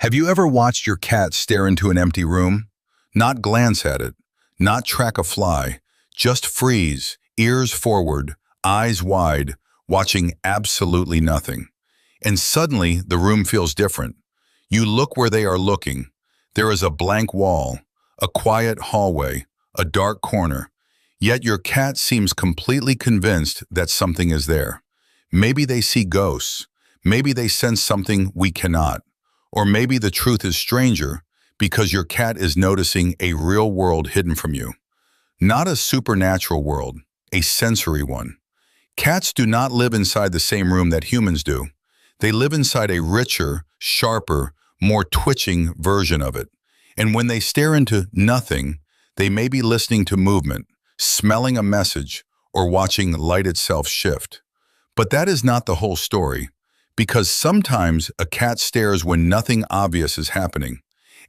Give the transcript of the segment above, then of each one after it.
Have you ever watched your cat stare into an empty room? Not glance at it, not track a fly, just freeze, ears forward, eyes wide, watching absolutely nothing. And suddenly, the room feels different. You look where they are looking. There is a blank wall, a quiet hallway, a dark corner. Yet your cat seems completely convinced that something is there. Maybe they see ghosts. Maybe they sense something we cannot. Or maybe the truth is stranger because your cat is noticing a real world hidden from you. Not a supernatural world, a sensory one. Cats do not live inside the same room that humans do. They live inside a richer, sharper, more twitching version of it. And when they stare into nothing, they may be listening to movement, smelling a message, or watching light itself shift. But that is not the whole story. Because sometimes a cat stares when nothing obvious is happening,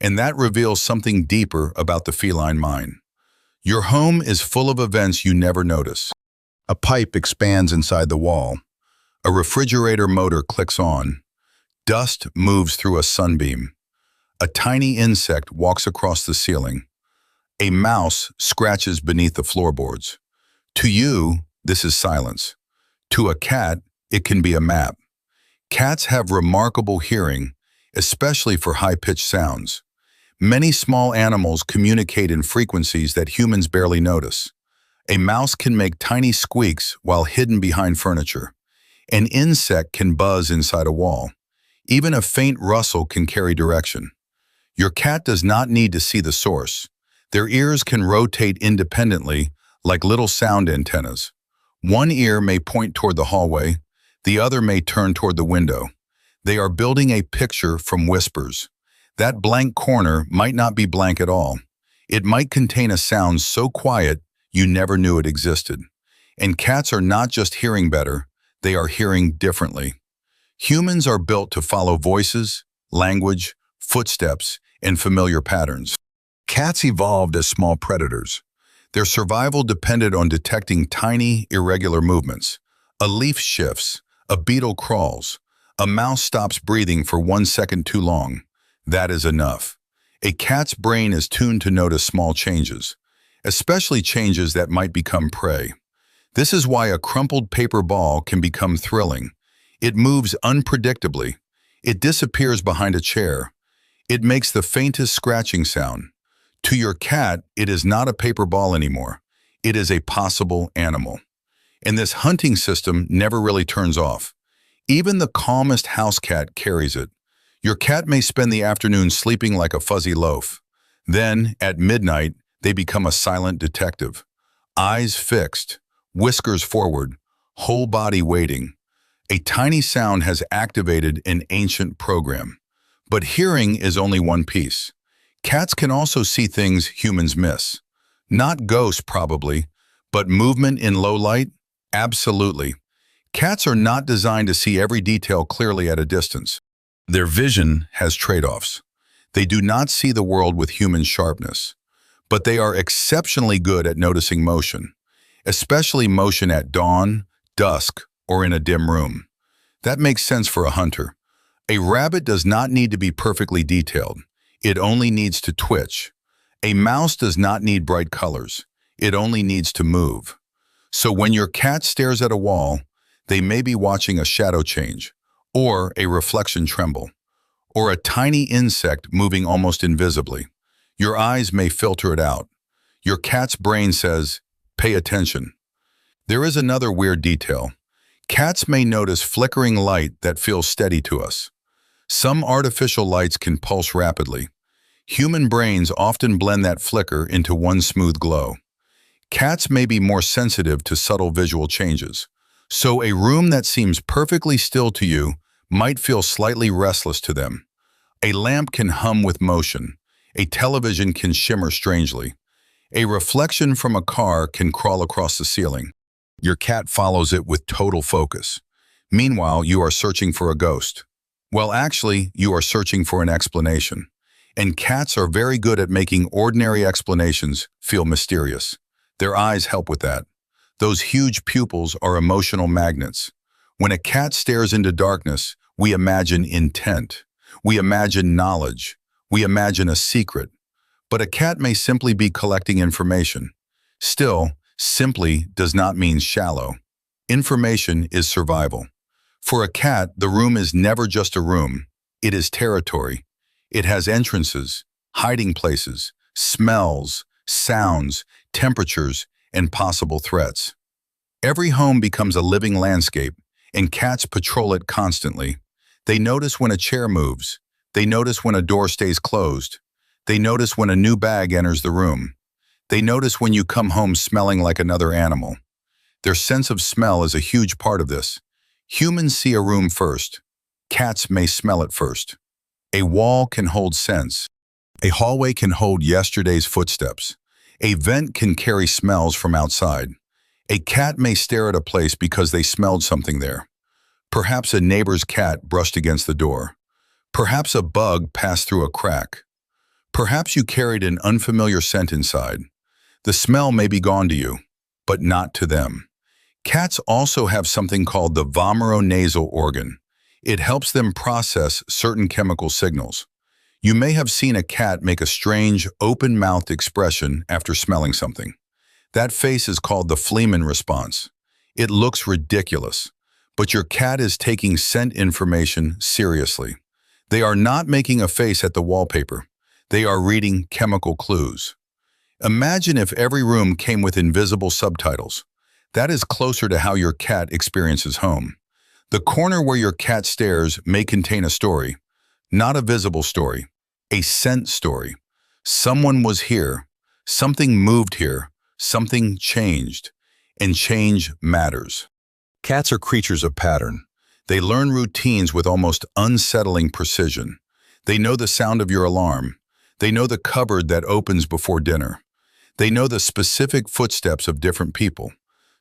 and that reveals something deeper about the feline mind. Your home is full of events you never notice. A pipe expands inside the wall. A refrigerator motor clicks on. Dust moves through a sunbeam. A tiny insect walks across the ceiling. A mouse scratches beneath the floorboards. To you, this is silence. To a cat, it can be a map. Cats have remarkable hearing, especially for high-pitched sounds. Many small animals communicate in frequencies that humans barely notice. A mouse can make tiny squeaks while hidden behind furniture. An insect can buzz inside a wall. Even a faint rustle can carry direction. Your cat does not need to see the source. Their ears can rotate independently like little sound antennas. One ear may point toward the hallway. The other may turn toward the window. They are building a picture from whispers. That blank corner might not be blank at all. It might contain a sound so quiet you never knew it existed. And cats are not just hearing better, they are hearing differently. Humans are built to follow voices, language, footsteps, and familiar patterns. Cats evolved as small predators. Their survival depended on detecting tiny, irregular movements. A leaf shifts. A beetle crawls. A mouse stops breathing for 1 second too long. That is enough. A cat's brain is tuned to notice small changes, especially changes that might become prey. This is why a crumpled paper ball can become thrilling. It moves unpredictably. It disappears behind a chair. It makes the faintest scratching sound. To your cat, it is not a paper ball anymore. It is a possible animal. And this hunting system never really turns off. Even the calmest house cat carries it. Your cat may spend the afternoon sleeping like a fuzzy loaf. Then, at midnight, they become a silent detective. Eyes fixed, whiskers forward, whole body waiting. A tiny sound has activated an ancient program. But hearing is only one piece. Cats can also see things humans miss. Not ghosts, probably, but movement in low light. Absolutely. Cats are not designed to see every detail clearly at a distance. Their vision has trade-offs. They do not see the world with human sharpness, but they are exceptionally good at noticing motion, especially motion at dawn, dusk, or in a dim room. That makes sense for a hunter. A rabbit does not need to be perfectly detailed. It only needs to twitch. A mouse does not need bright colors. It only needs to move. So when your cat stares at a wall, they may be watching a shadow change, or a reflection tremble, or a tiny insect moving almost invisibly. Your eyes may filter it out. Your cat's brain says, "Pay attention." There is another weird detail. Cats may notice flickering light that feels steady to us. Some artificial lights can pulse rapidly. Human brains often blend that flicker into one smooth glow. Cats may be more sensitive to subtle visual changes, so a room that seems perfectly still to you might feel slightly restless to them. A lamp can hum with motion. A television can shimmer strangely. A reflection from a car can crawl across the ceiling. Your cat follows it with total focus. Meanwhile, you are searching for a ghost. Well, actually, you are searching for an explanation. And cats are very good at making ordinary explanations feel mysterious. Their eyes help with that. Those huge pupils are emotional magnets. When a cat stares into darkness, we imagine intent. We imagine knowledge. We imagine a secret. But a cat may simply be collecting information. Still, simply does not mean shallow. Information is survival. For a cat, the room is never just a room. It is territory. It has entrances, hiding places, smells, sounds, temperatures, and possible threats. Every home becomes a living landscape, and cats patrol it constantly. They notice when a chair moves. They notice when a door stays closed. They notice when a new bag enters the room. They notice when you come home smelling like another animal. Their sense of smell is a huge part of this. Humans see a room first. Cats may smell it first. A wall can hold scents. A hallway can hold yesterday's footsteps. A vent can carry smells from outside. A cat may stare at a place because they smelled something there. Perhaps a neighbor's cat brushed against the door. Perhaps a bug passed through a crack. Perhaps you carried an unfamiliar scent inside. The smell may be gone to you, but not to them. Cats also have something called the vomeronasal organ. It helps them process certain chemical signals. You may have seen a cat make a strange, open-mouthed expression after smelling something. That face is called the Flehmen response. It looks ridiculous, but your cat is taking scent information seriously. They are not making a face at the wallpaper. They are reading chemical clues. Imagine if every room came with invisible subtitles. That is closer to how your cat experiences home. The corner where your cat stares may contain a story, not a visible story, a scent story. Someone was here, something moved here, something changed, and change matters. Cats are creatures of pattern. They learn routines with almost unsettling precision. They know the sound of your alarm. They know the cupboard that opens before dinner. They know the specific footsteps of different people.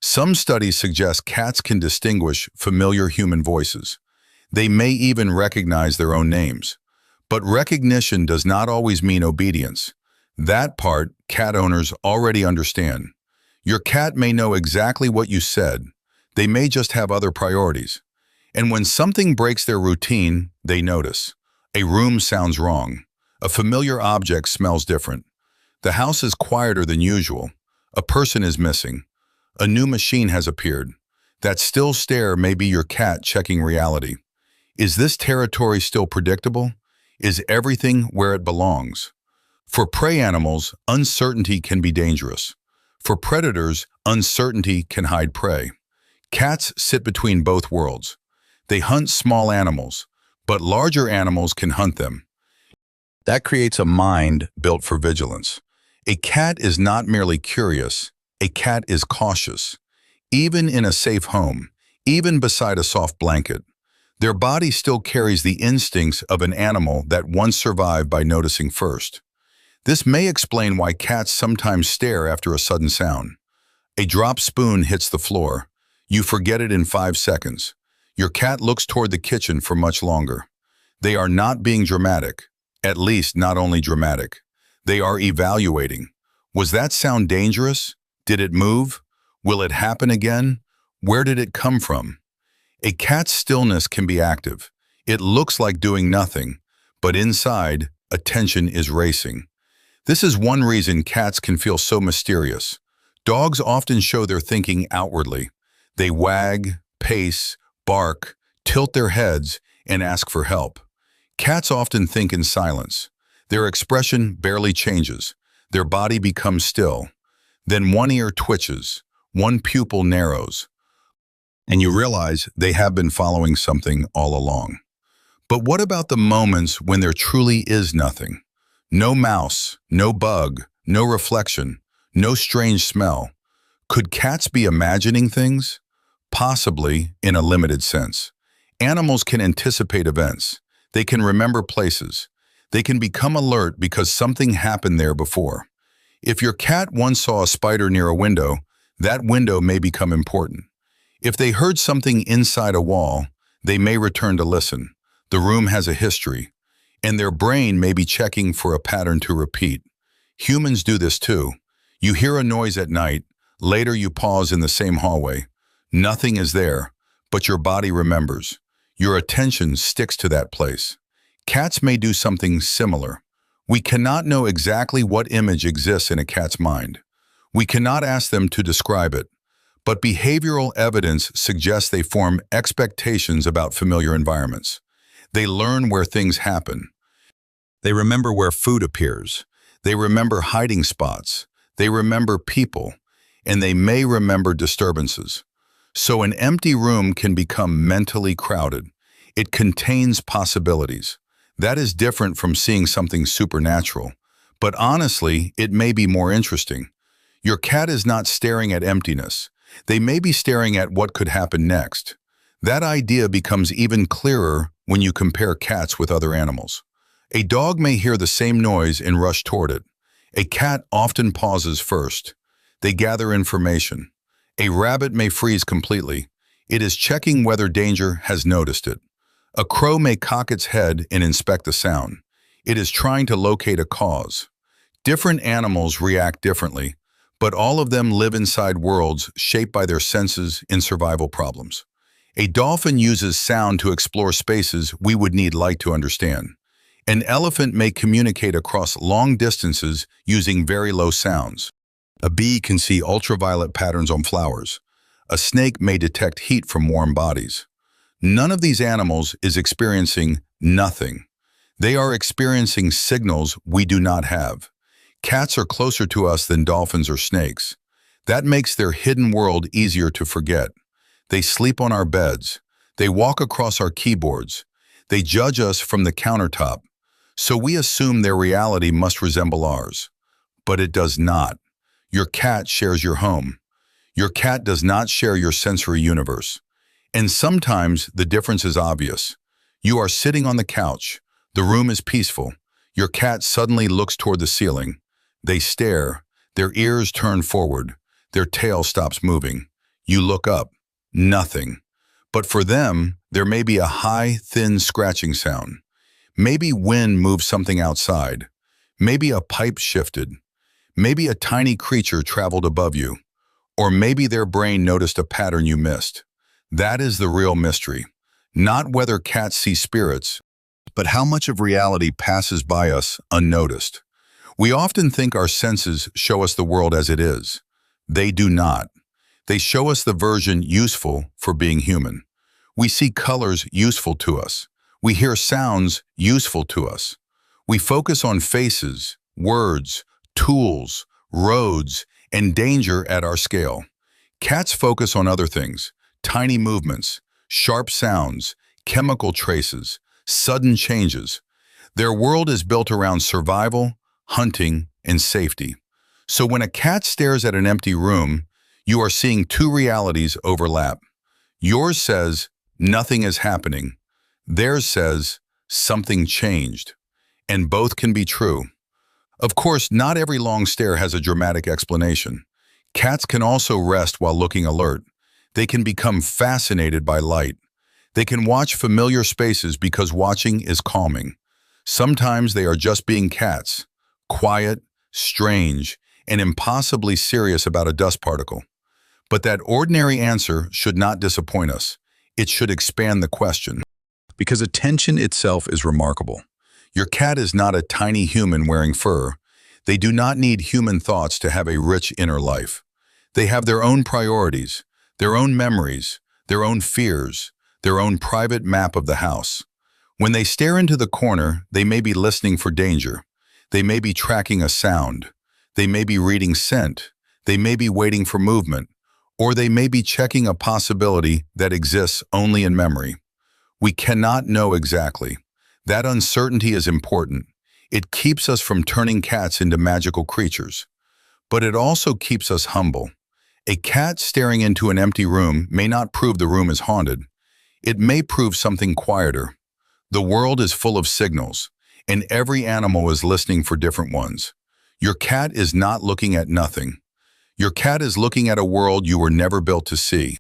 Some studies suggest cats can distinguish familiar human voices. They may even recognize their own names. But recognition does not always mean obedience. That part, cat owners already understand. Your cat may know exactly what you said. They may just have other priorities. And when something breaks their routine, they notice. A room sounds wrong. A familiar object smells different. The house is quieter than usual. A person is missing. A new machine has appeared. That still stare may be your cat checking reality. Is this territory still predictable? Is everything where it belongs? For prey animals, uncertainty can be dangerous. For predators, uncertainty can hide prey. Cats sit between both worlds. They hunt small animals, but larger animals can hunt them. That creates a mind built for vigilance. A cat is not merely curious. A cat is cautious. Even in a safe home, even beside a soft blanket, their body still carries the instincts of an animal that once survived by noticing first. This may explain why cats sometimes stare after a sudden sound. A dropped spoon hits the floor. You forget it in 5 seconds. Your cat looks toward the kitchen for much longer. They are not being dramatic, at least not only dramatic. They are evaluating. Was that sound dangerous? Did it move? Will it happen again? Where did it come from? A cat's stillness can be active. It looks like doing nothing, but inside, attention is racing. This is one reason cats can feel so mysterious. Dogs often show their thinking outwardly. They wag, pace, bark, tilt their heads, and ask for help. Cats often think in silence. Their expression barely changes. Their body becomes still. Then one ear twitches, one pupil narrows, and you realize they have been following something all along. But what about the moments when there truly is nothing? No mouse, no bug, no reflection, no strange smell. Could cats be imagining things? Possibly, in a limited sense. Animals can anticipate events. They can remember places. They can become alert because something happened there before. If your cat once saw a spider near a window, that window may become important. If they heard something inside a wall, they may return to listen. The room has a history, and their brain may be checking for a pattern to repeat. Humans do this too. You hear a noise at night, later you pause in the same hallway. Nothing is there, but your body remembers. Your attention sticks to that place. Cats may do something similar. We cannot know exactly what image exists in a cat's mind. We cannot ask them to describe it, but behavioral evidence suggests they form expectations about familiar environments. They learn where things happen. They remember where food appears. They remember hiding spots. They remember people, and they may remember disturbances. So an empty room can become mentally crowded. It contains possibilities. That is different from seeing something supernatural. But honestly, it may be more interesting. Your cat is not staring at emptiness. They may be staring at what could happen next. That idea becomes even clearer when you compare cats with other animals. A dog may hear the same noise and rush toward it. A cat often pauses first. They gather information. A rabbit may freeze completely. It is checking whether danger has noticed it. A crow may cock its head and inspect the sound. It is trying to locate a cause. Different animals react differently, but all of them live inside worlds shaped by their senses and survival problems. A dolphin uses sound to explore spaces we would need light to understand. An elephant may communicate across long distances using very low sounds. A bee can see ultraviolet patterns on flowers. A snake may detect heat from warm bodies. None of these animals is experiencing nothing. They are experiencing signals we do not have. Cats are closer to us than dolphins or snakes. That makes their hidden world easier to forget. They sleep on our beds. They walk across our keyboards. They judge us from the countertop. So we assume their reality must resemble ours. But it does not. Your cat shares your home. Your cat does not share your sensory universe. And sometimes the difference is obvious. You are sitting on the couch. The room is peaceful. Your cat suddenly looks toward the ceiling. They stare. Their ears turn forward. Their tail stops moving. You look up. Nothing. But for them, there may be a high, thin scratching sound. Maybe wind moved something outside. Maybe a pipe shifted. Maybe a tiny creature traveled above you. Or maybe their brain noticed a pattern you missed. That is the real mystery. Not whether cats see spirits, but how much of reality passes by us unnoticed. We often think our senses show us the world as it is. They do not. They show us the version useful for being human. We see colors useful to us. We hear sounds useful to us. We focus on faces, words, tools, roads, and danger at our scale. Cats focus on other things, tiny movements, sharp sounds, chemical traces, sudden changes. Their world is built around survival, hunting, and safety. So when a cat stares at an empty room, you are seeing two realities overlap. Yours says, nothing is happening. Theirs says, something changed. And both can be true. Of course, not every long stare has a dramatic explanation. Cats can also rest while looking alert. They can become fascinated by light. They can watch familiar spaces because watching is calming. Sometimes they are just being cats, quiet, strange, and impossibly serious about a dust particle. But that ordinary answer should not disappoint us. It should expand the question. Because attention itself is remarkable. Your cat is not a tiny human wearing fur. They do not need human thoughts to have a rich inner life. They have their own priorities, their own memories, their own fears, their own private map of the house. When they stare into the corner, they may be listening for danger. They may be tracking a sound. They may be reading scent. They may be waiting for movement. Or they may be checking a possibility that exists only in memory. We cannot know exactly. That uncertainty is important. It keeps us from turning cats into magical creatures. But it also keeps us humble. A cat staring into an empty room may not prove the room is haunted. It may prove something quieter. The world is full of signals, and every animal is listening for different ones. Your cat is not looking at nothing. Your cat is looking at a world you were never built to see.